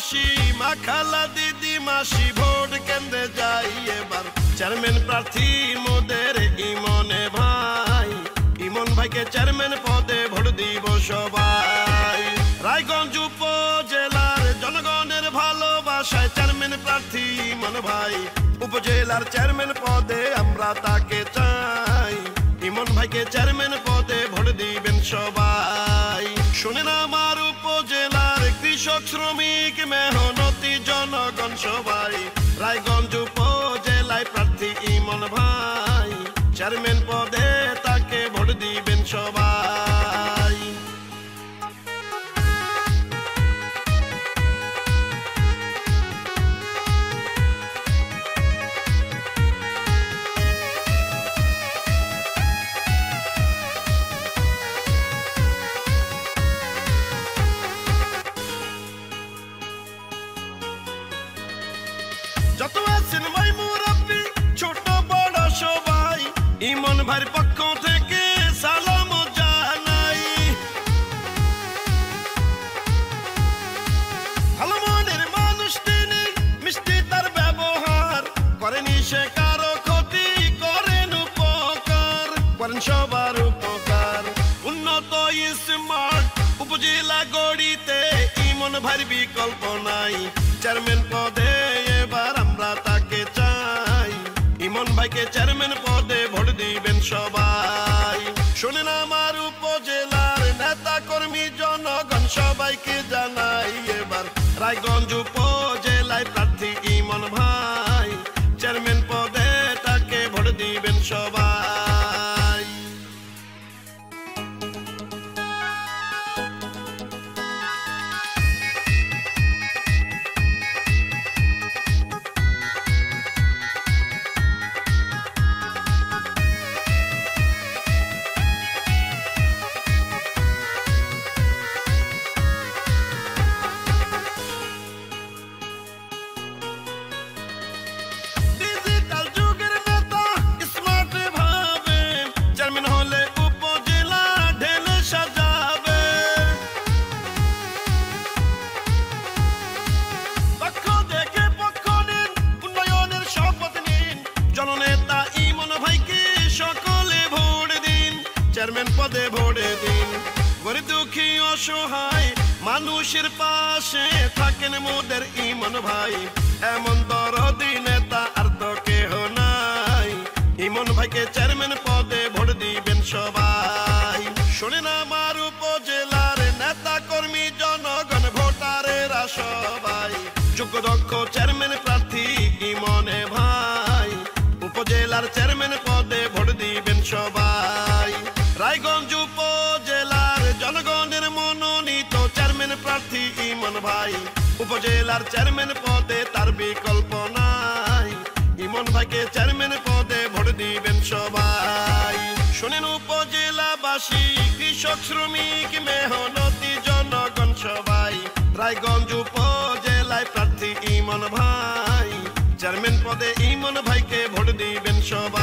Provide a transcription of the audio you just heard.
মাসি মা খালা দিদি মাসি ভোট কেন্দ্রে যাই এবার চেয়ারম্যান প্রার্থী মোদের ইমনে ভাই। ইমন ভাইকে চেয়ারম্যান পদে ভোট দিব সবাই। রায়গঞ্জ উপজেলার জনগণের ভালোবাসায় চেয়ারম্যান প্রার্থী ইমন ভাই। উপজেলার চেয়ারম্যান পদে আমরা তাকে চাই। ইমন ভাইকে চেয়ারম্যান পদে ভোট দিবেন সবাই। শুনেন আমার উপজেলার কৃষক শ্রমিক মেহনতি জনগণ সবাই। রায়গঞ্জ উপজেলায় প্রার্থী ইমন ভাই। চেয়ারম্যান পদে তাকে ভোট দিবেন সবাই। যত আছেন ভাই মুরব্বি ছোট বড় সবাই ইমন ভাইয়ের পক্ষ থেকে সালাম জানাই। ভালো মনের মানুষ তিনি, মিষ্টি তার ব্যবহার, করেনি সে কারো ক্ষতি, করেন উপকার, করেন সবার উপকার। উন্নত স্মার্ট উপজেলা গড়িতে ইমন ভাইয়ের বিকল্প নাই। চেয়ারম্যান পদে এবার আমরা তাকে চাই। ইমন ভাইকে চেয়ারম্যান পদে ভোট দিবেন সবাই। শোনেন আমার উপজেলার নেতা কর্মী জনগণ সবাইকে জানাই এবার রায়গঞ্জ উপজেলায় প্রার্থী ইমন ভাই। চেয়ারম্যান পদে তাকে ভোট দিবেন সবাই। জননেতা ইমন ভাইকে সকলে ভোট দিন, চেয়ারম্যান পদে ভোট দিন। গরিব দুঃখী অসহায় মানুষের পাশে থাকেন মোদের ইমন ভাই। এমন দরদি নেতা আর তো কেহ নাই। ইমন ভাইকে চেয়ারম্যান পদে ভোট দিবেন সবাই। শোনেন আমার উপজেলার নেতা কর্মী জনগণ ভোটারেরা সবাই। যোগ্য দক্ষ চেয়ারম্যান প্রার্থী ইমনে ভাই। উপজেলার চেয়ারম্যান পদে ভোট দিবেন সবাই। রায়গঞ্জ উপজেলার জনগণের মনোনীত চেয়ারম্যান প্রার্থী ইমন ভাই। উপজেলার চেয়ারম্যান পদে তার বিকল্প নাই। ইমন ভাইকে চেয়ারম্যান পদে ভোট দিবেন সবাই। শোনেন উপজেলাবাসী কৃষক শ্রমিক মেহনতি জনগণ সবাই। রায়গঞ্জ উপজেলায় প্রার্থী ইমন ভাই। চেয়ারম্যান পদে ইমন ভাইকে ভোট দিবেন সবাই।